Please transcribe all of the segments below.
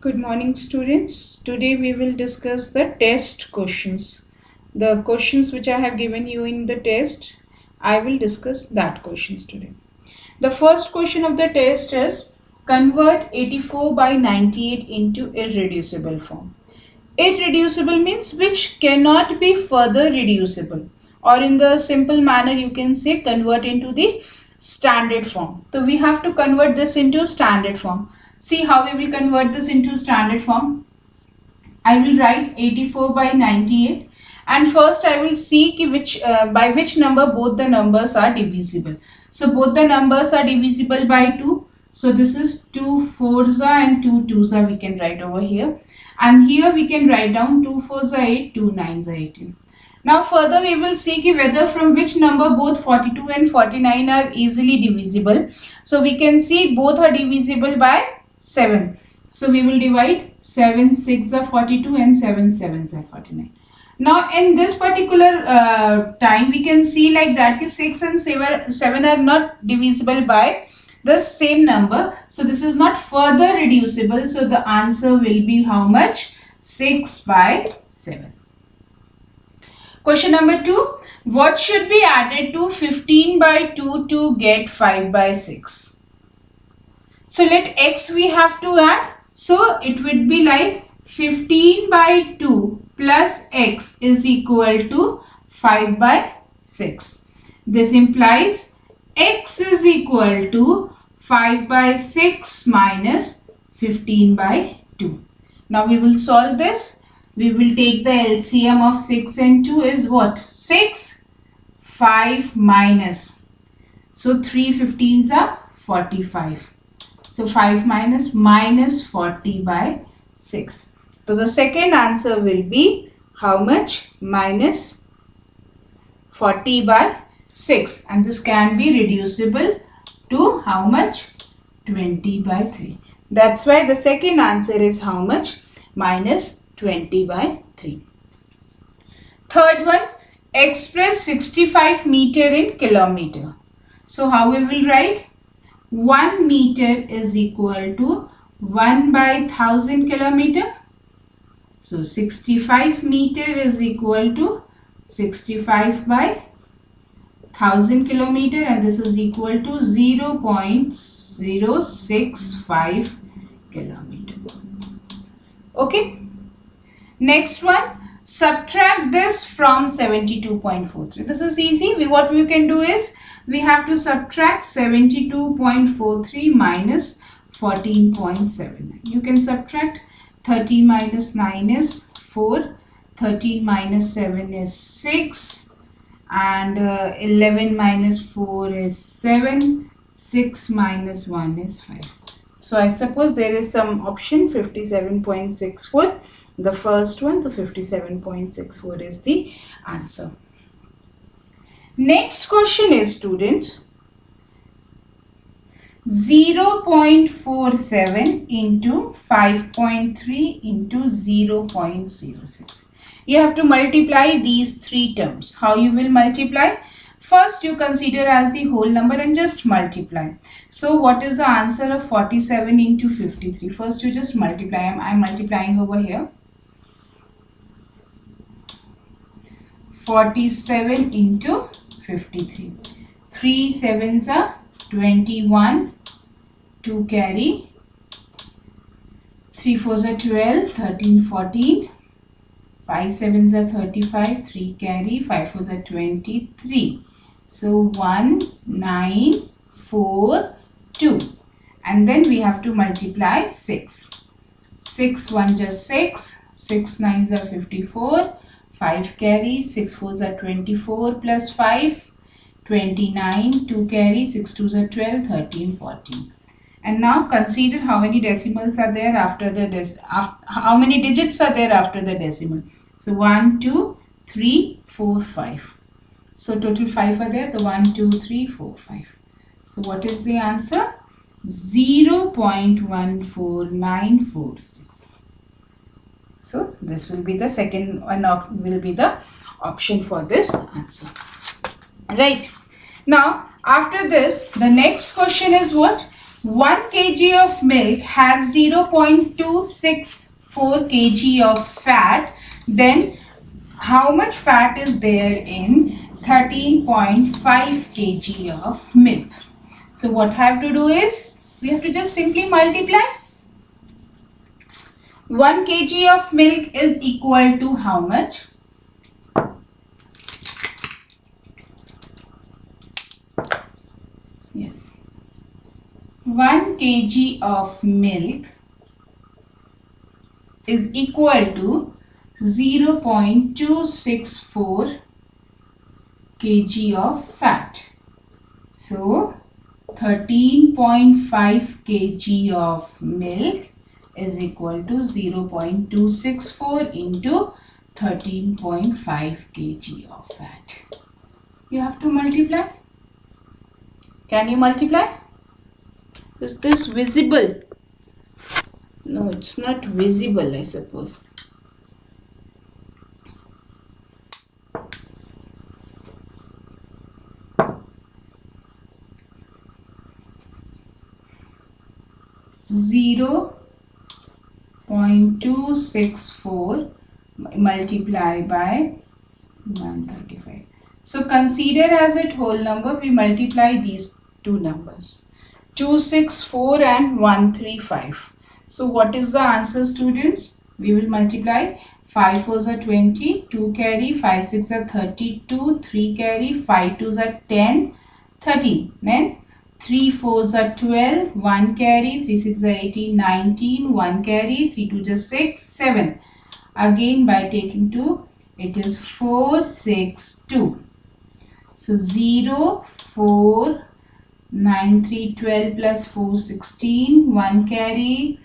Good morning, students. Today we will discuss the test questions. The questions which I have given you in the test, I will discuss that questions today. The first question of the test is convert 84 by 98 into irreducible form. Irreducible means which cannot be further reducible, or in the simple manner you can say convert into the standard form. So we have to convert this into standard form. See how we will convert this into standard form. I will write 84 by 98 and first I will see by which number both the numbers are divisible. So both the numbers are divisible by 2. So this is 2 4s and 2 2s we can write over here. And here we can write down 2 4s 8, 2 9s 18. Now further we will see whether from which number both 42 and 49 are easily divisible. So we can see both are divisible by 7. So we will divide 7 6 are 42 and 7 7s are 49. Now in this particular time we can see like that 6 and 7 are not divisible by the same number. So this is not further reducible. So the answer will be how much? 6 by 7. Question number 2. What should be added to 15 by 2 to get 5 by 6? So let x we have to add. So it would be like 15 by 2 plus x is equal to 5 by 6. This implies x is equal to 5 by 6 minus 15 by 2. Now we will solve this. We will take the LCM of 6 and 2 is what? 6, 5 minus. So 3 15s are 45. So 5 minus 40 by 6. So the second answer will be how much? Minus 40 by 6. And this can be reducible to how much? 20 by 3. That's why the second answer is how much? Minus 20 by 3. Third one, express 65 meter in kilometer. So how we will write? 1 meter is equal to 1 by 1000 kilometer. So 65 meter is equal to 65 by 1000 kilometer and this is equal to 0.065 kilometer. Okay. Next one, subtract this from 72.43. This is easy. What we can do is we have to subtract 72.43 minus 14.79. You can subtract 13 minus 9 is 4, 13 minus 7 is 6 and 11 minus 4 is 7, 6 minus 1 is 5. So I suppose there is some option 57.64. The first one, the 57.64 is the answer. Next question is, students, 0.47 into 5.3 into 0.06. You have to multiply these three terms. How you will multiply? First, you consider as the whole number and just multiply. So, what is the answer of 47 into 53? First, you just multiply. I am multiplying over here. 47 into 53. 3 7s are 21. 2 carry. 3 4s are 12. 13 14. 5 7s are 35. 3 carry. 5 4s are 23. So 1 9 4 2. And then we have to multiply 6. 6 1 just 6. 6 9s are 54. 5 carry, 6 4s are 24 plus 5, 29, 2 carry, 6 2s are 12, 13, 14. And now consider how many decimals are there after the how many digits are there after the decimal. So 1, 2, 3, 4, 5. So total 5 are there. The 1, 2, 3, 4, 5. So what is the answer? 0.14946. So this will be the second one, will be the option for this answer. Right. Now after this, the next question is what? 1 kg of milk has 0.264 kg of fat, then how much fat is there in 13.5 kg of milk? So what I have to do is, we have to just simply multiply. 1 kg of milk is equal to how much? Yes. 1 kg of milk is equal to 0.264 kg of fat. So 13.5 kg of milk is equal to 0.264 into 13.5 kg of fat. You have to multiply. Can you multiply? Is this visible? No, it's not visible, I suppose. Zero 0.264 multiply by 135. So consider as a whole number, we multiply these two numbers, 264 and 135. So what is the answer, students? We will multiply 5 4s are 20, 2 carry, 5 6 are 32, 3 carry, 5 2s are 10, 13. Then 3 4s are 12, 1 carry, 3 6 are 18, 19, 1 carry, 3 2 is 6, 7. Again by taking 2, it is 4, 6, 2. So 0, 4, 9, 3, 12 plus 4, 16, 1 carry,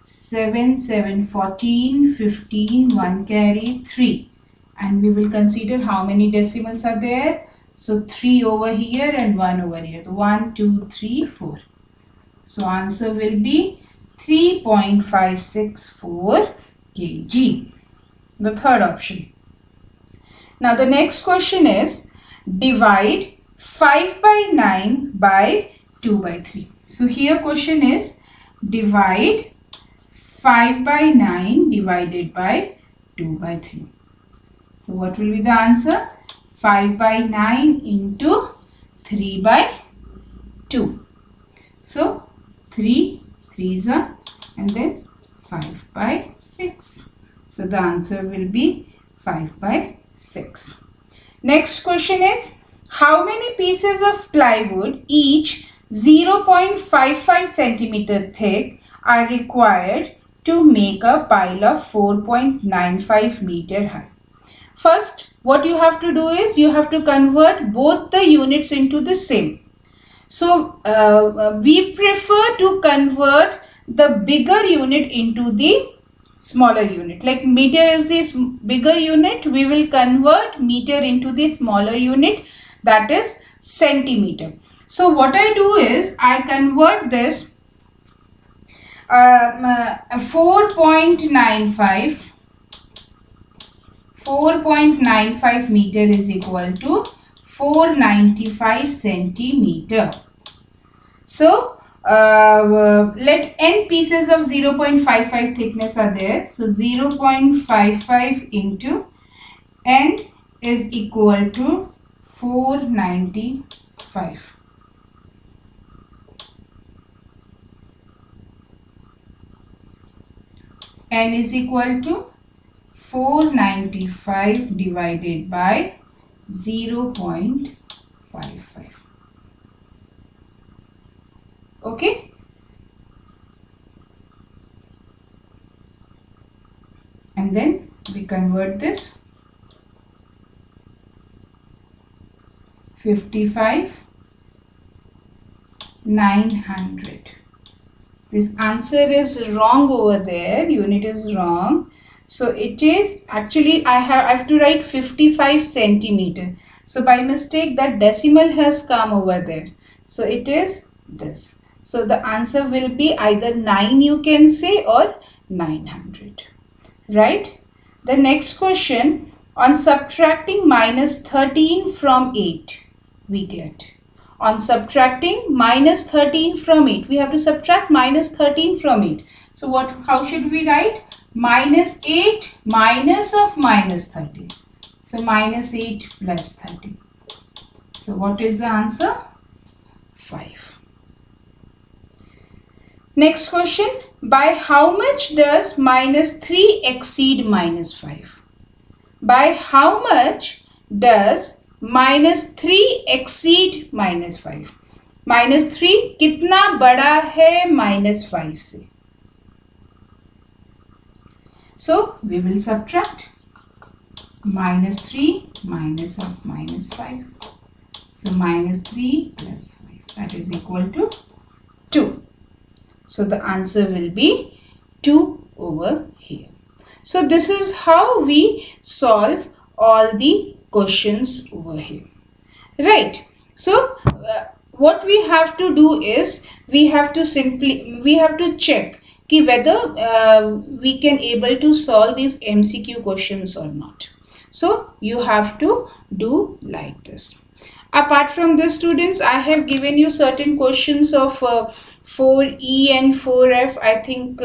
7, 7, 14, 15, 1 carry, 3. And we will consider how many decimals are there. So 3 over here and 1 over here. So 1, 2, 3, 4. So answer will be 3.564 kg. The third option. Now the next question is, divide 5 by 9 by 2 by 3. So here question is, divide 5 by 9 divided by 2 by 3. So what will be the answer? 5 by 9 into 3 by 2. So 3 3s are and then 5 by 6. So the answer will be 5 by 6. Next question is, how many pieces of plywood, each 0.55 centimeter thick, are required to make a pile of 4.95 meter high? First, what you have to do is, you have to convert both the units into the same. So, we prefer to convert the bigger unit into the smaller unit. Like meter is this bigger unit, we will convert meter into the smaller unit, that is centimeter. So, what I do is, I convert this 4.95 meter is equal to 495 centimeter. So let n pieces of 0.55 thickness are there. So 0.55 into n is equal to 495. N is equal to 495 divided by 0.55. Okay. And then we convert this 55 900. This answer is wrong over there. Unit is wrong. So it is actually, I have to write 55 centimeter. So by mistake that decimal has come over there. So it is this. So the answer will be either 9 you can say or 900. Right? The next question, on subtracting minus 13 from 8 we get. on subtracting minus 13 from 8. We have to subtract minus 13 from 8. So how should we write? Minus 8 minus of minus 13. So minus 8 plus 13. So what is the answer? 5. Next question. By how much does minus 3 exceed minus 5? By how much does minus 3 exceed minus 5? Minus 3 कितना बड़ा है minus 5 से? So we will subtract minus 3 minus of minus 5. So minus 3 plus 5, that is equal to 2. So the answer will be 2 over here. So this is how we solve all the questions over here. Right. So what we have to do is we have to check whether we can able to solve these MCQ questions or not. So you have to do like this. Apart from this, students, I have given you certain questions of 4E and 4F. I think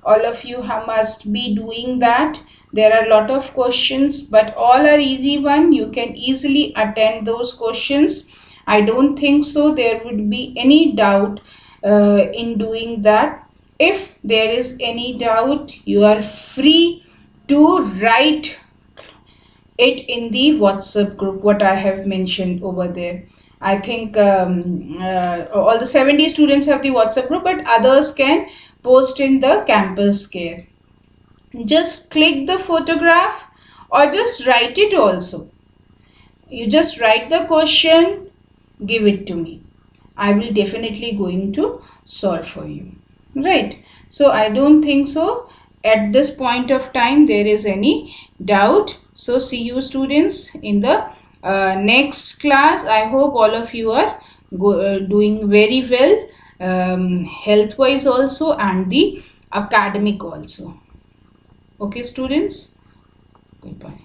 all of you must be doing that. There are a lot of questions, but all are easy one. You can easily attend those questions. I don't think so there would be any doubt in doing that. If there is any doubt, you are free to write it in the WhatsApp group, what I have mentioned over there. I think all the 70 students have the WhatsApp group, but others can post in the campus care. Just click the photograph or just write it also. You just write the question, give it to me. I will definitely going to solve for you. Right. So I don't think so at this point of time there is any doubt. So see you students in the next class. I hope all of you are doing very well, health wise also and the academic also. Okay students, goodbye.